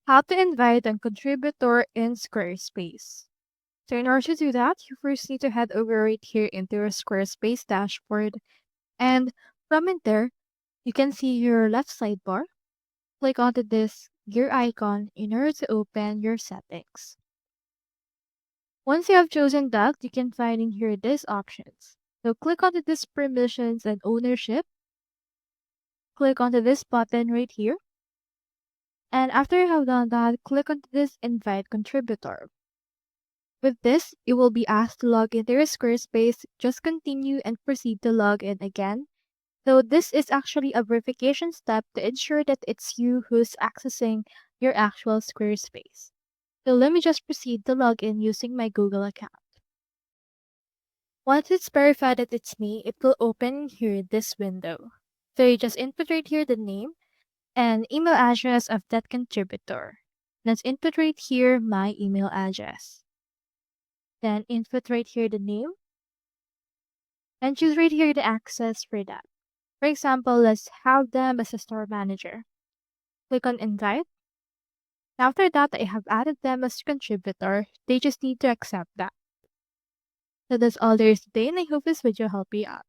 How to invite a contributor in Squarespace. So in order to do that, you first need to head over right here into your Squarespace dashboard. And from in there, you can see your left sidebar. Click onto this gear icon in order to open your settings. Once you have chosen that, you can find in here these options. So click onto this permissions and ownership. Click onto this button right here. And after you have done that, click onto this invite contributor. With this, you will be asked to log into your Squarespace. Just continue and proceed to log in again. So this is actually a verification step to ensure that it's you who's accessing your actual Squarespace. So let me just proceed to log in using my Google account. Once it's verified that it's me, it will open here this window. So you just input right here the name and email address of that contributor. Let's input right here my email address. Then input right here the name and choose right here the access for that. For example, let's have them as a store manager. Click on invite. After that, I have added them as a contributor. They just need to accept that. So that's all there is today, and I hope this video helped you out.